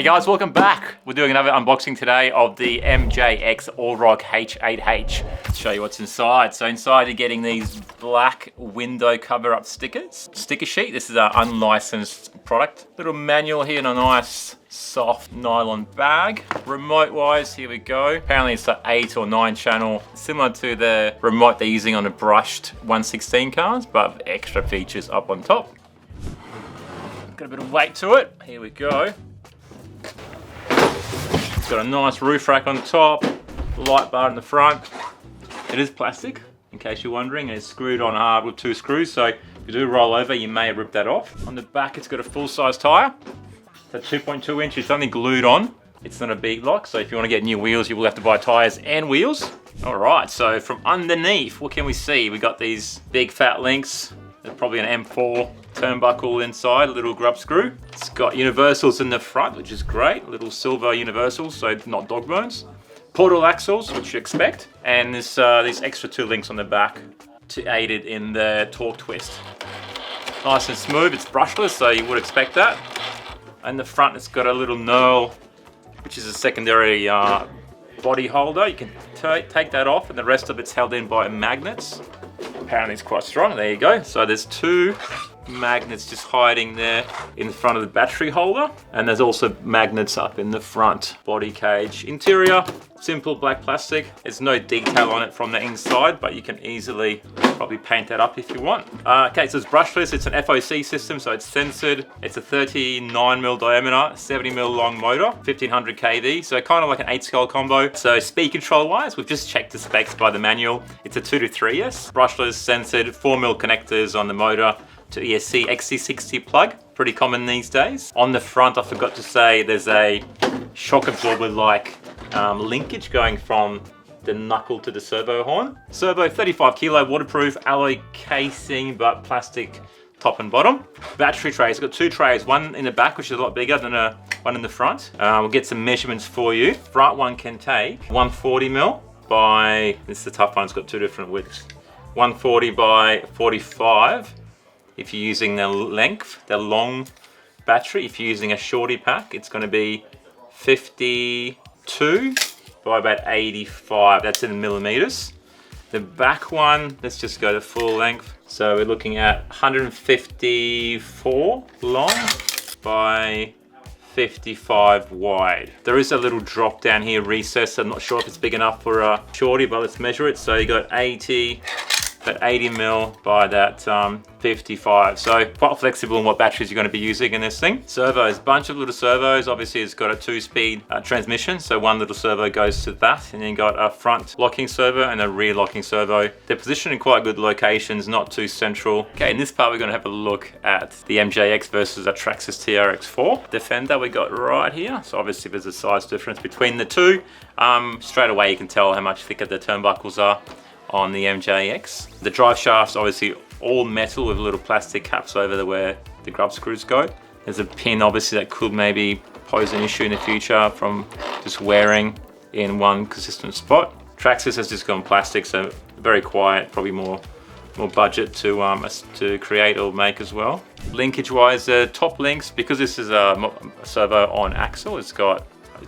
Hey guys, welcome back. We're doing another unboxing today of the MJX Allrock H8H. Let's show you what's inside. So inside you're getting these black window cover up stickers. Sticker sheet, this is an unlicensed product. Little manual here in a nice soft nylon bag. Remote wise, here we go. Apparently it's an 8 or 9 channel, similar to the remote they're using on the brushed 116 cars, but extra features up on top. Got a bit of weight to it. Here we go. It's got a nice roof rack on top, light bar in the front. It is plastic, in case you're wondering, and it's screwed on hard with 2 screws, so if you do roll over, you may rip that off. On the back, it's got a full-size tyre. It's a 2.2 inch, it's only glued on. It's not a bead lock, so if you want to get new wheels, you will have to buy tyres and wheels. All right, so from underneath, what can we see? We got these big fat links. There's probably an M4 turnbuckle inside, a little grub screw. It's got universals in the front, which is great. Little silver universals, so not dog bones. Portal axles, which you expect. And this, these extra 2 links on the back to aid it in the torque twist. Nice and smooth, it's brushless, so you would expect that. In the front, it's got a little knurl, which is a secondary body holder. You can take that off, and the rest of it's held in by magnets. Apparently it's quite strong, there you go. So there's 2 magnets just hiding there in the front of the battery holder, and there's also magnets up in the front body cage. Interior, simple black plastic. There's no detail on it from the inside, but you can easily probably paint that up if you want. Okay, so it's brushless. It's an FOC system, so it's censored. It's a 39mm diameter, 70mm long motor, 1500 kV, so kind of like an 8-skull combo. So speed control wise, we've just checked the specs by the manual. It's a 2 to 3S, brushless, censored, 4mm connectors on the motor to ESC XC60 plug, pretty common these days. On the front, I forgot to say, there's a shock absorber like linkage going from the knuckle to the servo horn. Servo 35 kilo, waterproof, alloy casing, but plastic top and bottom. Battery trays, got 2 trays, one in the back, which is a lot bigger than one in the front. We'll get some measurements for you. Front one can take 140mm by, this is the tough one, it's got 2 different widths. 140 by 45. If you're using the length, the long battery, if you're using a shorty pack, it's going to be 52 by about 85. That's in millimeters. The back one, let's just go to full length. So we're looking at 154 long by 55 wide. There is a little drop down here, recess. I'm not sure if it's big enough for a shorty, but let's measure it. So you got 80mm by that 55. So quite flexible in what batteries you're going to be using in this thing. Servos, bunch of little servos. Obviously it's got a 2-speed transmission, so one little servo goes to that, and then you got a front locking servo and a rear locking servo. They're positioned in quite good locations, not too central. Okay, in this part we're going to have a look at the MJX versus a Traxxas TRX4 Defender we got right here. So obviously there's a size difference between the two. Straight away you can tell how much thicker the turnbuckles are on the MJX. The drive shaft's obviously all metal with little plastic caps over where the grub screws go. There's a pin obviously that could maybe pose an issue in the future from just wearing in one consistent spot. Traxxas has just gone plastic, so very quiet, probably more budget to create or make as well. Linkage wise, the top links, because this is a servo on axle, it's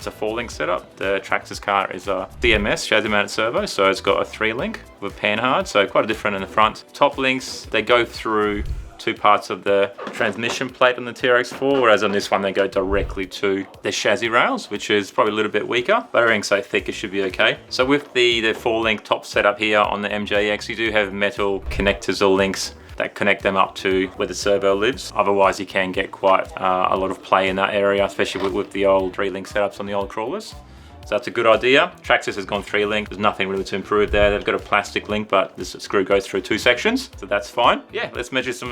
a 4-link setup. The Traxxas car is a CMS, chassis mounted servo, so it's got a 3-link with panhard, so quite different in the front. Top links, they go through 2 parts of the transmission plate on the TRX4, whereas on this one they go directly to the chassis rails, which is probably a little bit weaker, but everything's so thick it should be okay. So with the 4-link top setup here on the MJX, you do have metal connectors or links that connect them up to where the servo lives. Otherwise you can get quite a lot of play in that area, especially with the old 3-link setups on the old crawlers. So that's a good idea. Traxxas has gone 3-link. There's nothing really to improve there. They've got a plastic link, but this screw goes through 2 sections, so that's fine. Yeah, let's measure some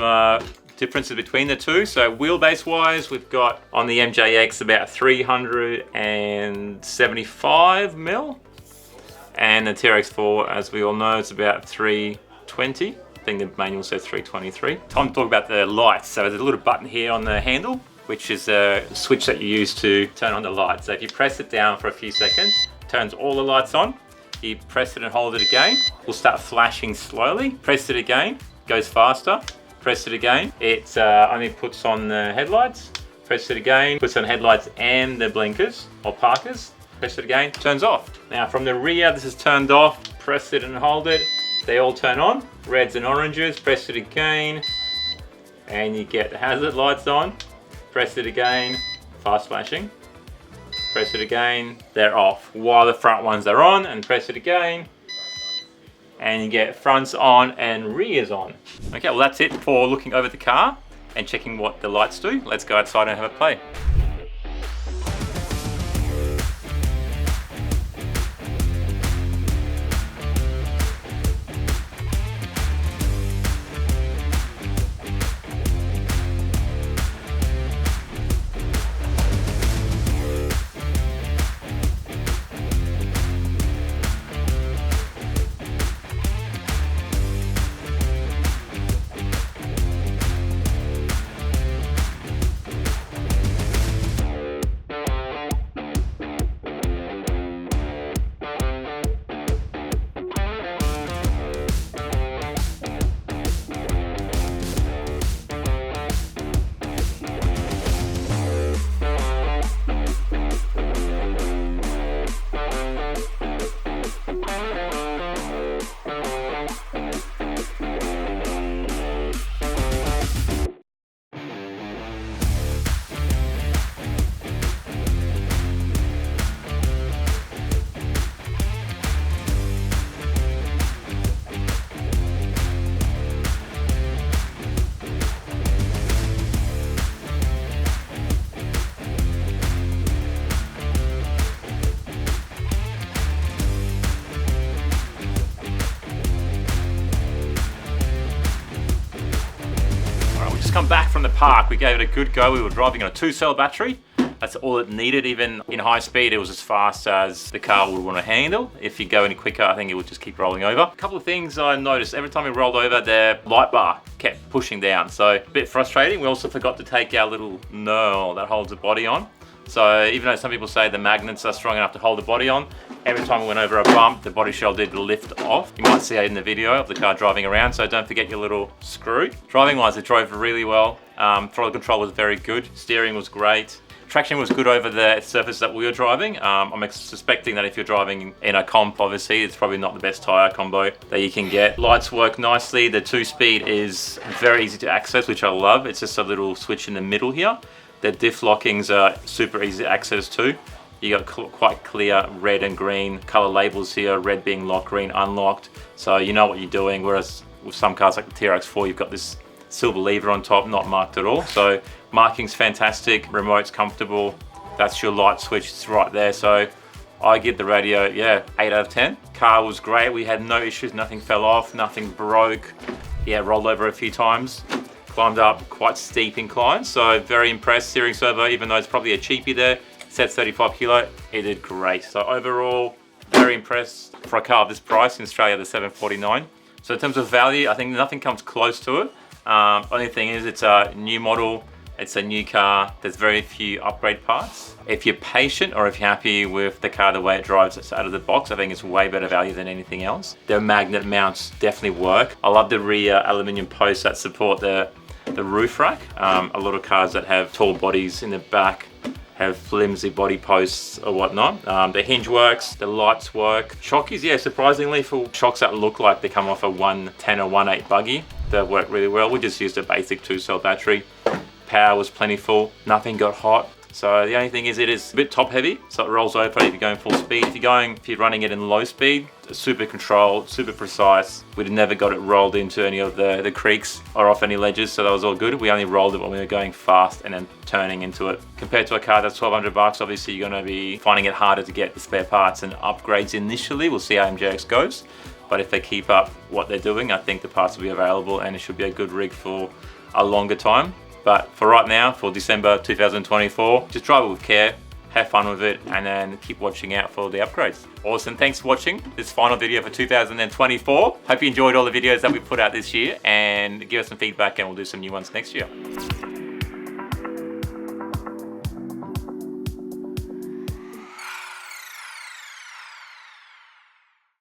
differences between the two. So wheelbase wise, we've got on the MJX about 375mm, and the TRX4, as we all know, it's about 320. I think the manual says 323. Time to talk about the lights. So there's a little button here on the handle, which is a switch that you use to turn on the lights. So if you press it down for a few seconds, it turns all the lights on. You press it and hold it again, will start flashing slowly. Press it again, goes faster. Press it again, it only puts on the headlights. Press it again, puts on headlights and the blinkers or parkers. Press it again, turns off. Now from the rear, this is turned off. Press it and hold it. They all turn on, reds and oranges. Press it again, and you get the hazard lights on. Press it again, fast flashing. Press it again, they're off. While the front ones are on, and press it again, and you get fronts on and rears on. Okay, well that's it for looking over the car and checking what the lights do. Let's go outside and have a play. Come back from the park, we gave it a good go. We were driving on a 2-cell battery. That's all it needed. Even in high speed, it was as fast as the car would want to handle. If you go any quicker, I think it would just keep rolling over. A couple of things I noticed, every time we rolled over, the light bar kept pushing down. So a bit frustrating. We also forgot to take our little knurl that holds the body on. So even though some people say the magnets are strong enough to hold the body on, every time we went over a bump, the body shell did lift off. You might see it in the video of the car driving around, so don't forget your little screw. Driving wise, it drove really well. Throttle control was very good. Steering was great. Traction was good over the surface that we were driving. I'm suspecting that if you're driving in a comp, obviously, it's probably not the best tire combo that you can get. Lights work nicely. The 2-speed is very easy to access, which I love. It's just a little switch in the middle here. The diff lockings are super easy to access too. You got quite clear red and green color labels here, red being locked, green unlocked. So you know what you're doing, whereas with some cars like the TRX4, you've got this silver lever on top, not marked at all. So marking's fantastic, remote's comfortable. That's your light switch, it's right there. So I give the radio, yeah, 8 out of 10. Car was great, we had no issues, nothing fell off, nothing broke. Yeah, rolled over a few times. Climbed up quite steep inclines, so very impressed. Steering servo, even though it's probably a cheapie there, said 35 kilo, it did great. So overall, very impressed for a car of this price in Australia, the 749. So in terms of value, I think nothing comes close to it. Only thing is it's a new model, it's a new car, there's very few upgrade parts. If you're patient or if you're happy with the car, the way it drives it's out of the box, I think it's way better value than anything else. Their magnet mounts definitely work. I love the rear aluminum posts that support the roof rack. A lot of cars that have tall bodies in the back have flimsy body posts or whatnot. The hinge works, the lights work. Shockies, yeah, surprisingly for shocks that look like they come off a 110 or 1.8 buggy, they work really well. We just used a basic 2-cell battery. Power was plentiful, nothing got hot. So the only thing is it is a bit top heavy, so it rolls over if you're going full speed. If you're running it in low speed, super controlled, super precise. We'd never got it rolled into any of the creeks or off any ledges, so that was all good. We only rolled it when we were going fast and then turning into it. Compared to a car that's 1,200 bucks, obviously you're gonna be finding it harder to get the spare parts and upgrades initially. We'll see how MJX goes. But if they keep up what they're doing, I think the parts will be available and it should be a good rig for a longer time. But for right now, for December 2024, just drive it with care, have fun with it, and then keep watching out for the upgrades. Awesome, thanks for watching this final video for 2024. Hope you enjoyed all the videos that we put out this year, and give us some feedback and we'll do some new ones next year.